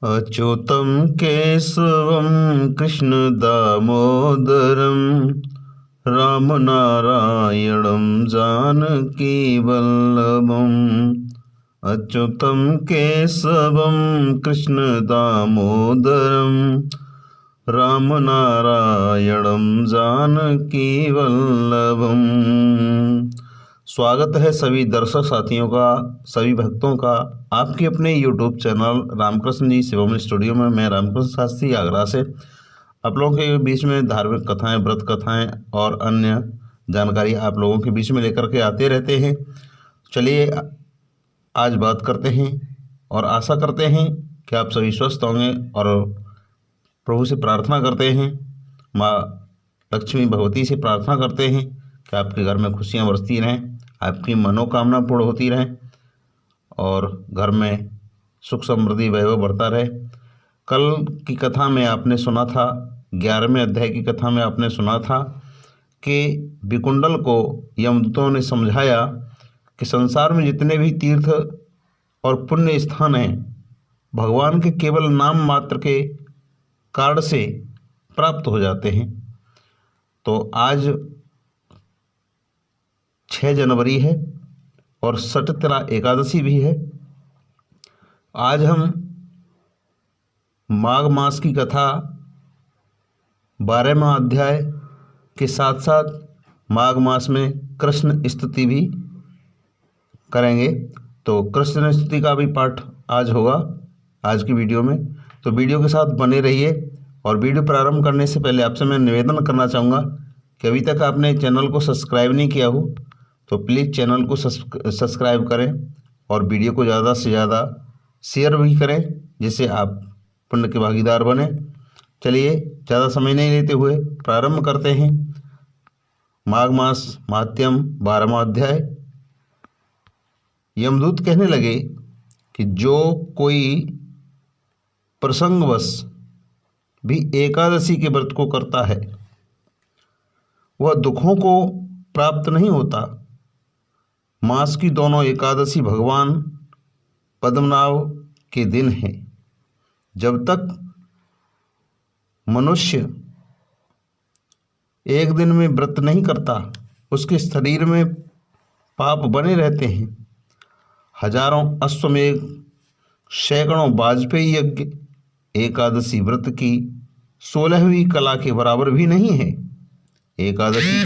अच्युतं केशवं कृष्णदामोदरं रामनारायणं जानकीवल्लभम्। अच्युतं केशवं कृष्णदामोदरं रामनारायणं जानकीवल्लभम्। स्वागत है सभी दर्शक साथियों का, सभी भक्तों का आपके अपने YouTube चैनल रामकृष्ण जी शिवम स्टूडियो में। मैं रामकृष्ण शास्त्री आगरा से आप लोगों के बीच में धार्मिक कथाएं, व्रत कथाएं और अन्य जानकारी आप लोगों के बीच में लेकर के आते रहते हैं। चलिए आज बात करते हैं और आशा करते हैं कि आप सभी स्वस्थ होंगे और प्रभु से प्रार्थना करते हैं, माँ लक्ष्मी भगवती से प्रार्थना करते हैं कि आपके घर में खुशियाँ बरसती रहें, आपकी मनोकामना पूर्ण होती रहें और घर में सुख समृद्धि वैभव बढ़ता रहे। कल की कथा में आपने सुना था, 11वें अध्याय की कथा में आपने सुना था कि विकुंडल को यमदूतों ने समझाया कि संसार में जितने भी तीर्थ और पुण्य स्थान हैं भगवान के केवल नाम मात्र के कारण से प्राप्त हो जाते हैं। तो आज 6 जनवरी है और सटतला एकादशी भी है। आज हम माघ मास की कथा 12वां अध्याय के साथ साथ माघ मास में कृष्ण स्तुति भी करेंगे। तो कृष्ण स्तुति का भी पाठ आज होगा आज की वीडियो में, तो वीडियो के साथ बने रहिए। और वीडियो प्रारंभ करने से पहले आपसे मैं निवेदन करना चाहूँगा कि अभी तक आपने चैनल को सब्सक्राइब नहीं किया हो तो प्लीज़ चैनल को सब्सक्राइब करें और वीडियो को ज़्यादा से ज़्यादा शेयर भी करें, जिससे आप पुण्य के भागीदार बने। चलिए ज़्यादा समय नहीं लेते हुए प्रारंभ करते हैं। माघ मास महात्म्य 12वां अध्याय। यमदूत कहने लगे कि जो कोई प्रसंगवश भी एकादशी के व्रत को करता है वह दुखों को प्राप्त नहीं होता। मास की दोनों एकादशी भगवान पद्मनाभ के दिन हैं। जब तक मनुष्य एक दिन में व्रत नहीं करता उसके शरीर में पाप बने रहते हैं। हजारों अश्वमेध, सैकड़ों वाजपेयी यज्ञ एकादशी व्रत की 16वीं कला के बराबर भी नहीं है। एकादशी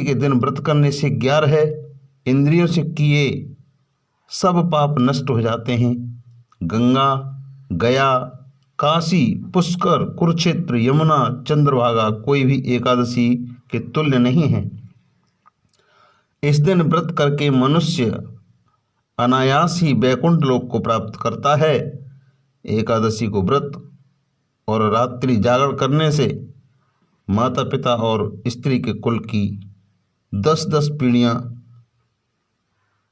के दिन व्रत करने से 11 इंद्रियों से किए सब पाप नष्ट हो जाते हैं। गंगा, गया, काशी, पुष्कर, कुरुक्षेत्र, यमुना, चंद्रभागा कोई भी एकादशी के तुल्य नहीं है। इस दिन व्रत करके मनुष्य अनायास ही वैकुंठ लोक को प्राप्त करता है। एकादशी को व्रत और रात्रि जागरण करने से माता पिता और स्त्री के कुल की 10-10 पीढ़ियां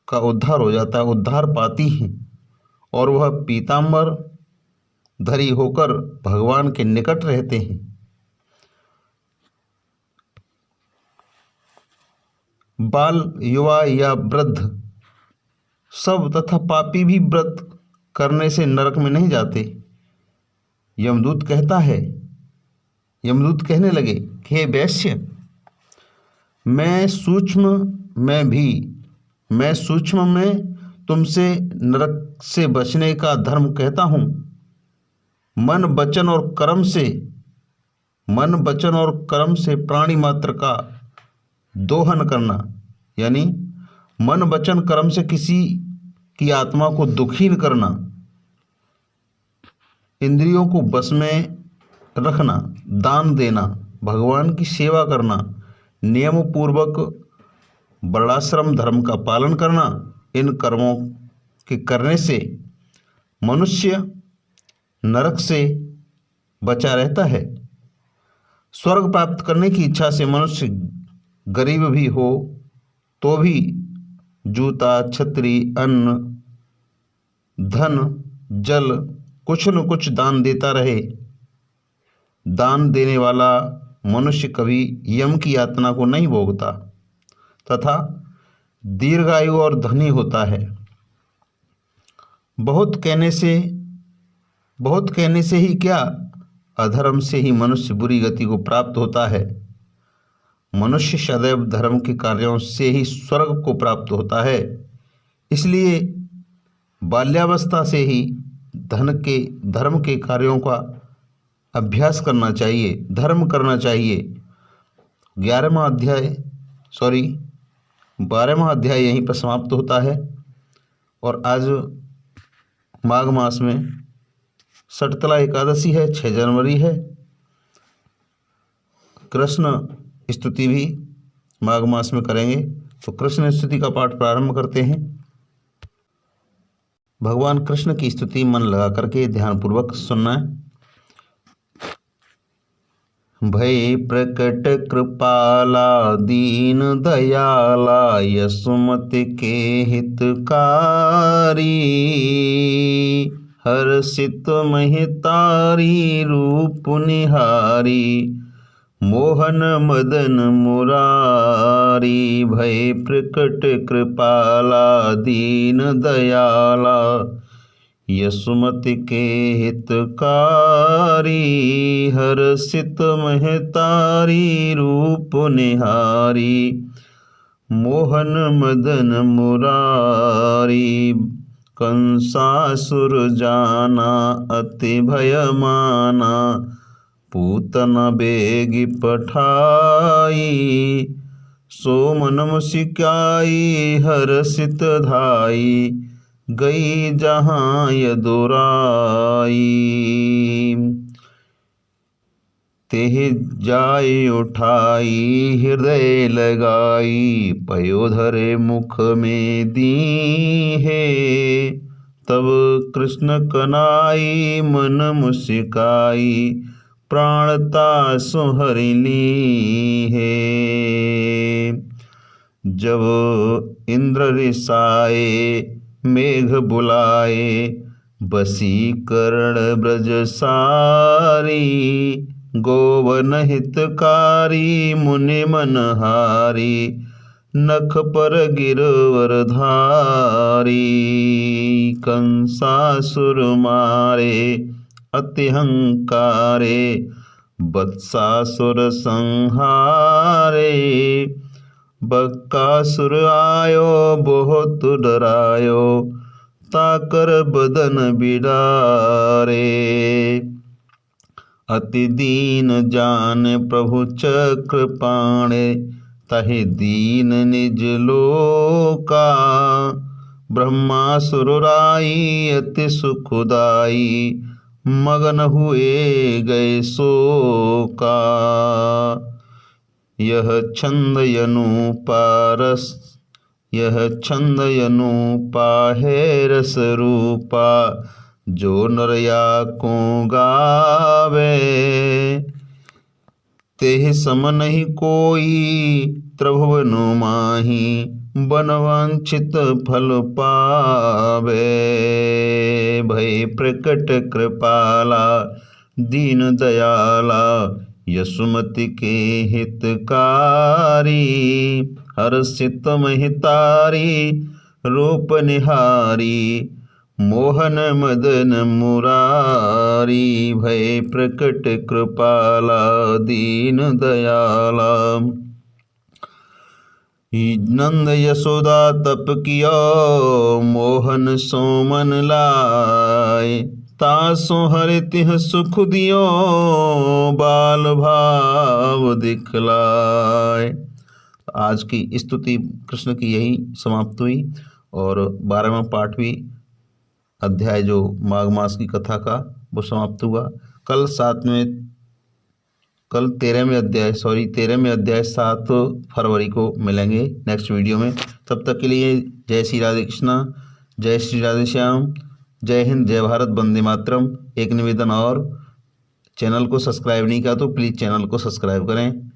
का उद्धार हो जाता है, उद्धार पाती हैं और वह पीताम्बर धरी होकर भगवान के निकट रहते हैं। बाल, युवा या वृद्ध सब तथा पापी भी व्रत करने से नरक में नहीं जाते। यमदूत कहने लगे कि हे वैश्य, मैं सूक्ष्म में तुमसे नरक से बचने का धर्म कहता हूँ। मन, वचन और कर्म से प्राणी मात्र का दोहन करना, यानी मन, वचन, कर्म से किसी की आत्मा को दुखी करना, इंद्रियों को बस में रखना, दान देना, भगवान की सेवा करना, नियम पूर्वक वर्णाश्रम धर्म का पालन करना, इन कर्मों के करने से मनुष्य नरक से बचा रहता है। स्वर्ग प्राप्त करने की इच्छा से मनुष्य गरीब भी हो तो भी जूता, छतरी, अन्न, धन, जल कुछ न कुछ दान देता रहे। दान देने वाला मनुष्य कभी यम की यातना को नहीं भोगता तथा दीर्घायु और धनी होता है। बहुत कहने से ही क्या, अधर्म से ही मनुष्य बुरी गति को प्राप्त होता है। मनुष्य सदैव धर्म के कार्यों से ही स्वर्ग को प्राप्त होता है। इसलिए बाल्यावस्था से ही धर्म के कार्यों का अभ्यास करना चाहिए, धर्म करना चाहिए। 12वां अध्याय यहीं पर समाप्त होता है। और आज माघ मास में षटतला एकादशी है, 6 जनवरी है। कृष्ण स्तुति भी माघ मास में करेंगे। तो कृष्ण स्तुति का पाठ प्रारंभ करते हैं। भगवान कृष्ण की स्तुति मन लगा करके ध्यानपूर्वक सुनना है। भय प्रकट कृपाला दीन दयाला यशोमति के हितकारी, हर्षित महितारी रूप निहारी, मोहन मदन मुरारी। भय प्रकट कृपाला दीन दयाला यशोमति के हितकारी, हर्षित महतारी रूप निहारी, मोहन मदन मुरारी। कंसासुर जाना अति भयमाना, पूतना बेगी पठाई, सो मन सिकाई हर्षित धाई, गई जहाँ यदुराई। तेह जाय उठाई हृदय लगाई, पयोधरे मुख में दी है, तब कृष्ण कनाई मन मुस्काई, प्राणता सुहरि ली है। जब इंद्र रिसाए मेघ बुलाए, बसीकरण ब्रज सारी, गोवन हितकारी मुनि मनहारी, नख पर गिरवर धारी। कंसासुर मारे अति हंकारे, वत्सासुर संहारे, बकासुर आयो बहुत डरायो, ताकर बदन बिडारे। अति दीन जान प्रभु चक्र पाणे, तहि दीन निज लोका, ब्रह्मासुर राई अति सुखदाई, मगन हुए गए शोका। यह छंद यनुपा है रस रूपा, जो नरया को गावे, तेह सम नहीं कोई त्रिभुवन माही, बनवांछित फल पावे। भय प्रकट कृपाला दीन दयाला, यशोमति के हितकारी, हर्षित महितारी रूप निहारी, मोहन मदन मुरारी। भय प्रकट कृपाला दीन दयाला। नंद यशोदा तप किया मोहन सोमन लाय, तासो हरि तिह सुख दियो बाल भाव दिखलाय। आज की स्तुति कृष्ण की यही समाप्त हुई और 12वां पाठ भी अध्याय जो माघ मास की कथा का वो समाप्त हुआ। कल 13वें अध्याय 7 फरवरी को मिलेंगे नेक्स्ट वीडियो में। तब तक के लिए जय श्री राधे कृष्णा, जय श्री राधे श्याम, जय हिंद, जय भारत, वंदे मातरम। एक निवेदन और, चैनल को सब्सक्राइब नहीं किया तो प्लीज़ चैनल को सब्सक्राइब करें।